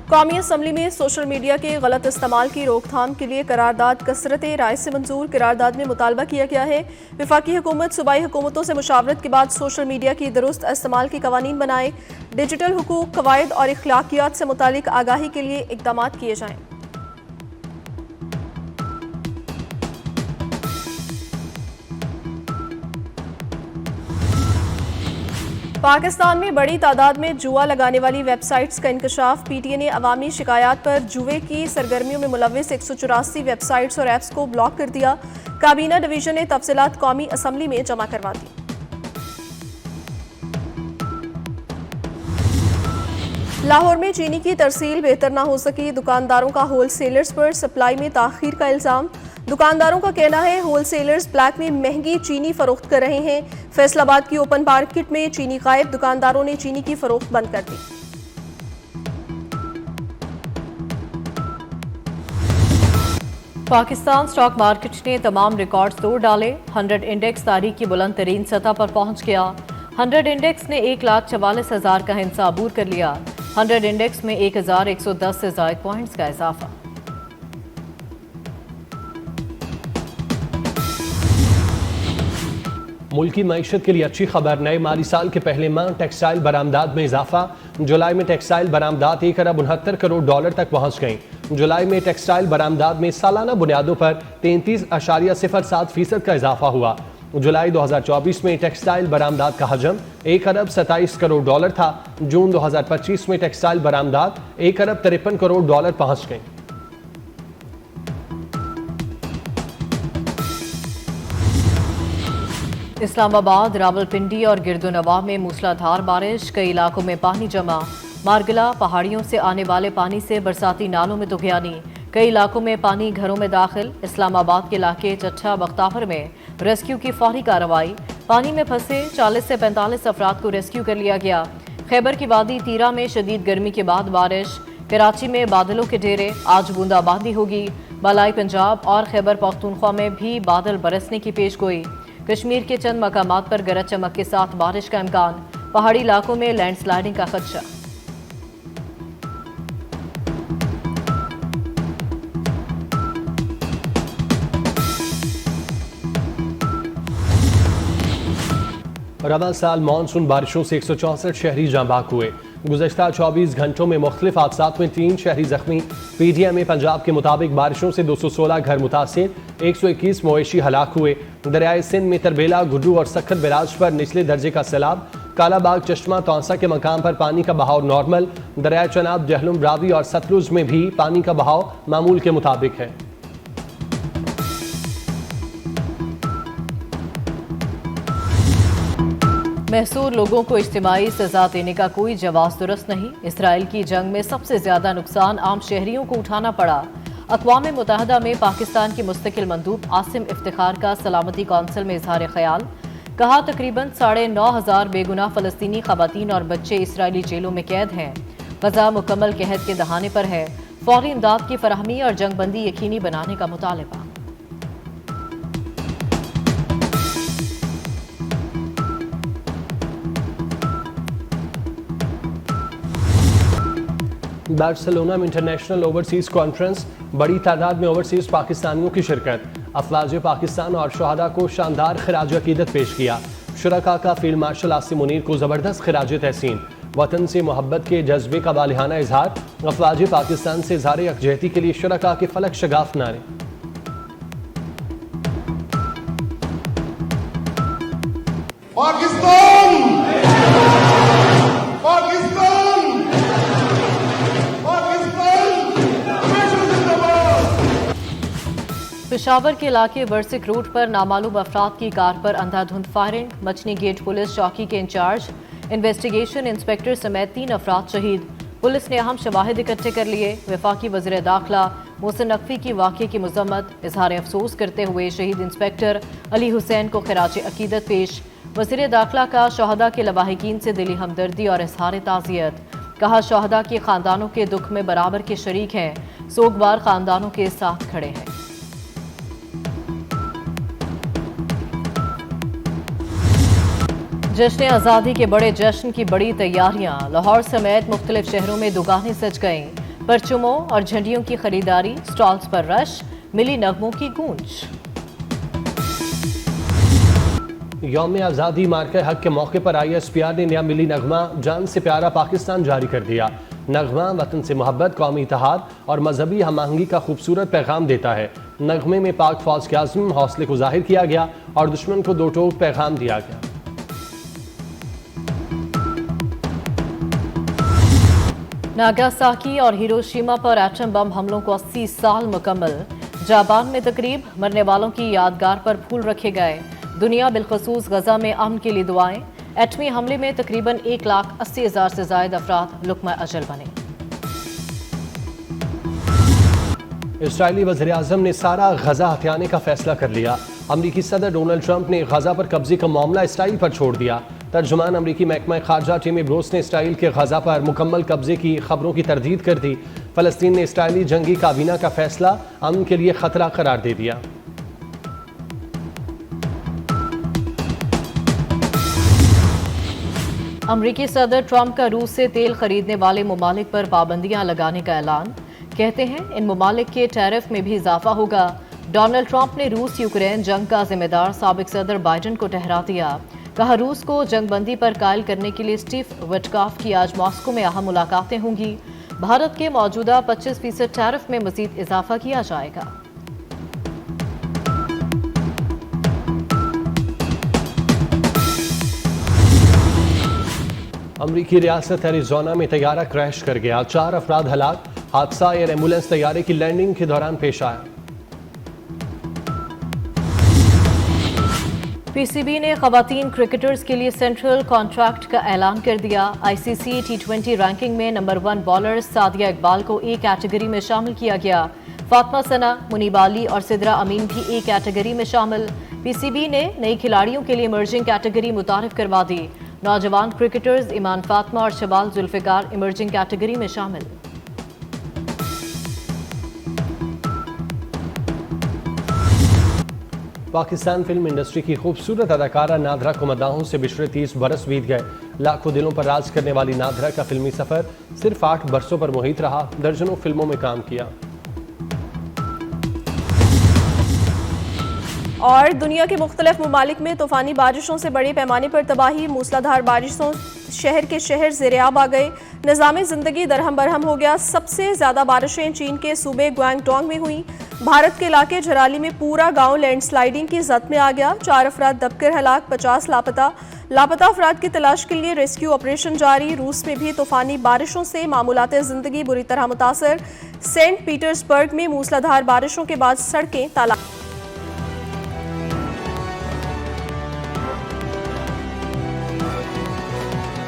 कौमी असम्बली में social media के गलत इस्तेमाल की रोकथाम के लिए करारदाद कसरत राय से मंजूर। करारदाद में मुतालबा किया गया है वफाकी हुकूमत सूबाई हुकूमतों से मुशावरत के बाद सोशल मीडिया की दुरुस्त इस्तेमाल की कवानीन बनाए, डिजिटल हुकूक, कवायद और इखलाकियात से मुतालिक आगाही के लिए इकदाम किए जाएं। पाकिस्तान में बड़ी तादाद में जुआ लगाने वाली वेबसाइट्स का इंकशाफ। PTI ने अवामी शिकायत पर जुए की सरगर्मियों में मुलव्विस 184 वेबसाइट्स और ऐप्स को ब्लॉक कर दिया। काबीना डिवीजन ने तफसीलात कौमी असम्बली में जमा करवा दी। लाहौर में चीनी की तरसील बेहतर ना हो सकी, दुकानदारों का होलसेलर्स पर सप्लाई में ताखीर का इल्जाम। दुकानदारों का कहना है होलसेलर्स ब्लैक में महंगी चीनी फरोख्त कर रहे हैं। फैसलाबाद की ओपन मार्केट में चीनी गायब, दुकानदारों ने चीनी की फरोख्त बंद कर दी। पाकिस्तान स्टॉक मार्केट ने तमाम रिकॉर्ड तोड़ डाले। 100 इंडेक्स तारीख की बुलंद तरीन सतह पर पहुंच गया। 100 इंडेक्स ने 1,44,000 का हिस्सा अबूर कर लिया। 100 इंडेक्स में 1,110 से ज़ायद पॉइंट्स का इजाफा। मुल्की मईशत के लिए अच्छी खबर, नए माली साल के पहले माह टेक्सटाइल बरामदात में इजाफा। जुलाई में टेक्सटाइल बरामदात 1 अरब 69 करोड़ डॉलर तक पहुंच गई। जुलाई में टेक्सटाइल बरामदात में सालाना बुनियादों पर 33.07% का इजाफा हुआ। जुलाई 2024 में टेक्सटाइल बरामदात का हजम 1 अरब 27 करोड़ डॉलर था। जून 2025 में टेक्सटाइल बरामदात 1 अरब 53 करोड़ डॉलर पहुंच गई। इस्लामाबाद, रावलपिंडी और गिरदोनवा में मूसलाधार बारिश, कई इलाकों में पानी जमा। मारगला पहाड़ियों से आने वाले पानी से बरसाती नालों में दुगयानी, कई इलाकों में पानी घरों में दाखिल। इस्लामाबाद के इलाके चट्ठा बख्ताफर में रेस्क्यू की फौरी कार्रवाई, पानी में फंसे 40 से 45 अफराद को रेस्क्यू कर लिया गया। खैबर की वादी तीरा में शदीद गर्मी के बाद बारिश, कराची में बादलों के डेरे, आज बूंदाबांदी होगी। बलाई पंजाब और खैबर पख्तूनख्वा में भी बादल बरसने की पेशगोई। कश्मीर के चंद मकामात पर गरज चमक के साथ बारिश का इम्कान, पहाड़ी इलाकों में लैंडस्लाइडिंग का खदशा। रवां साल मानसून बारिशों से 164 शहरी जाँ बाक हुए। गुज़श्ता 24 घंटों में मुख्तलिफ हादसात में 3 शहरी जख्मी। PTI पंजाब के मुताबिक बारिशों से 216 घर मुतासिर, 121 मवेशी हलाक हुए। दरियाए सिंध में तरबेला, गुड्डू और सखर बैराज पर निचले दर्जे का सैलाब। कालाबाग, चश्मा, तौंसा के मकाम पर पानी का बहाव नॉर्मल। दरियाए चनाब, जहलुम, रावी और सतलुज में भी पानी का बहाव मामूल के मुताबिक है। महसूर लोगों को इज्तिमाई सजा देने का कोई जवाब दुरुस्त नहीं। इसराइल की जंग में सबसे ज्यादा नुकसान आम शहरियों को उठाना पड़ा। अक़वाम मुत्तहिदा में पाकिस्तान के मुस्तकिल मंदूब आसिम इफ्तिखार का सलामती कौंसिल में इजहार ख्याल, कहा तकरीबन 9,500 बेगुनाह फ़लस्तीनी ख़वातीन और बच्चे इसराइली जेलों में कैद हैं। गज़ा मुकम्मल कहत के दहाने पर है। फौरी इमदाद की फराहमी और जंगबंदी यकीनी बनाने का मुतालबा। बार्सिलोना में इंटरनेशनल ओवरसीज़ कॉन्फ्रेंस, बड़ी तादाद में ओवरसीज़ पाकिस्तानियों की शिरकत। अफवाज पाकिस्तान और शहदा को शानदार खिराज अकीदत पेश किया। शुरका का फील्ड मार्शल आसिम मुनीर को ज़बरदस्त खिराज तहसीन। वतन से मोहब्बत के जज्बे का बालिहाना इजहार। अफवाज पाकिस्तान से इज़हार यकजहती के लिए शुरका के फलक शगाफ नारे। पेशावर के इलाके वर्सिक रूट पर नामालूम अफराद की कार पर अंधाधुंध फायरिंग, मछली गेट पुलिस चौकी के इंचार्ज, इन्वेस्टिगेशन इंस्पेक्टर समेत 3 अफराद शहीद। पुलिस ने अहम शवाहिद इकट्ठे कर लिए। वफाकी वज़ीर दाखिला मोहसिन नकवी की वाक़े की मज़म्मत, इजहार अफसोस करते हुए शहीद इंस्पेक्टर अली हुसैन को खिराज अकीदत पेश। वज़ीर दाखिला का शहदा के लवाहिकीन से दिली हमदर्दी और इजहार ताज़ियत, कहा शहदा के ख़ानदानों के दुख में बराबर के शरीक हैं, सोगवार ख़ानदानों के साथ खड़े हैं। जश्न आज़ादी के बड़े जश्न की बड़ी तैयारियां, लाहौर समेत मुख्तलिफ शहरों में दुकानें सज गईं। परचूमों और झंडियों की खरीदारी, स्टॉल्स पर रश, मिली नगमों की गूंज। यौम आज़ादी मार्के हक के मौके पर ISPR ने नया मिली नगमा जान से प्यारा पाकिस्तान जारी कर दिया। नगमा वतन से मोहब्बत, कौमी इत्तेहाद और मजहबी हमआहंगी का खूबसूरत पैगाम देता है। नगमे में पाक फौज के आज़म, हौसले को जाहिर किया गया और दुश्मन को दो टोक पैगाम दिया गया। नागासाकी और हिरोशिमा पर एटम बम हमलों को 80 साल मुकम्मल। जापान में तकरीब, मरने वालों की यादगार पर फूल रखे गए। दुनिया बिलखसूस गजा में अमन के लिए दुआएं। एटमी हमले में तकरीबन 1,80,000 से ज्यादा अफराद लुक्मा अजल बने। इस्राएली वज़ीर आज़म ने सारा गजा हथियाने का फैसला कर लिया। अमरीकी सदर डोनाल्ड ट्रंप ने गजा पर कब्जे का मामला इसराइल पर छोड़ दिया। तर्जुमान अमरीकी महकमा खारजा टिमी ब्रोस ने इसराइल के गजा पर मुकम्मल कब्जे की खबरों की तरदीद कर दी। फलस्तीन ने इसराइली जंगी काबीना का फैसला अमन के लिए खतरा करार दे दिया। अमरीकी सदर ट्रंप का रूस से तेल खरीदने वाले ममालिक पर पाबंदियां लगाने का ऐलान। कहते हैं इन ममालिक के टैरिफ में भी इजाफा होगा। डोनाल्ड ट्रंप ने रूस यूक्रेन जंग का जिम्मेदार साबिक सदर बाइडेन को ठहरा दिया। कहा रूस को जंगबंदी पर कायल करने के लिए स्टीव विटकॉफ की आज मॉस्को में अहम मुलाकातें होंगी। भारत के मौजूदा 25% टैरिफ में मजीद इजाफा किया जाएगा। अमरीकी रियासत एरिजोना में तैयारा क्रैश कर गया, 4 अफराद हलाक। हादसा एयर एम्बुलेंस तैयारे की लैंडिंग के दौरान पेश आया। PCB ने खवातीन क्रिकेटर्स के लिए सेंट्रल कॉन्ट्रैक्ट का ऐलान कर दिया। ICC T20 रैंकिंग में नंबर 1 बॉलर सादिया इकबाल को A कैटेगरी में शामिल किया गया। फातिमा सना, मुनीब अली और सिद्रा अमीन भी A कैटेगरी में शामिल। PCB ने नई खिलाड़ियों के लिए इमर्जिंग कैटेगरी मुतारिफ करवा दी। नौजवान क्रिकेटर्स ईमान फातिमा और शबाल जुल्फिकार इमर्जिंग कैटेगरी में शामिल। पाकिस्तान फिल्म इंडस्ट्री की खूबसूरत अदाकारा नादरा को मदाहों से बिछड़े 30 बरस बीत गए। लाखों दिलों पर राज करने वाली नादरा का फिल्मी सफर सिर्फ 8 बरसों पर मुहित रहा। दर्जनों फिल्मों में काम किया। और दुनिया के मुख्तलिफ ममालिक में तूफानी बारिशों से बड़े पैमाने पर तबाही, मूसलाधार बारिशों शहर के शहर ज़ेर-ए-आब आ गए। निज़ाम ज़िंदगी दरहम बरहम हो गया। सबसे ज़्यादा बारिशें चीन के सूबे ग्वांगडोंग में हुई। भारत के इलाके झराली में पूरा गांव लैंडस्लाइडिंग की जद में आ गया। 4 अफराद दबकर हलाक, 50 लापता। लापता अफराद की तलाश के लिए रेस्क्यू ऑपरेशन जारी। रूस में भी तूफानी बारिशों से मामूलाते ज़िंदगी बुरी तरह मुतासर। सेंट पीटर्सबर्ग में मूसलाधार बारिशों के बाद सड़कें तालाब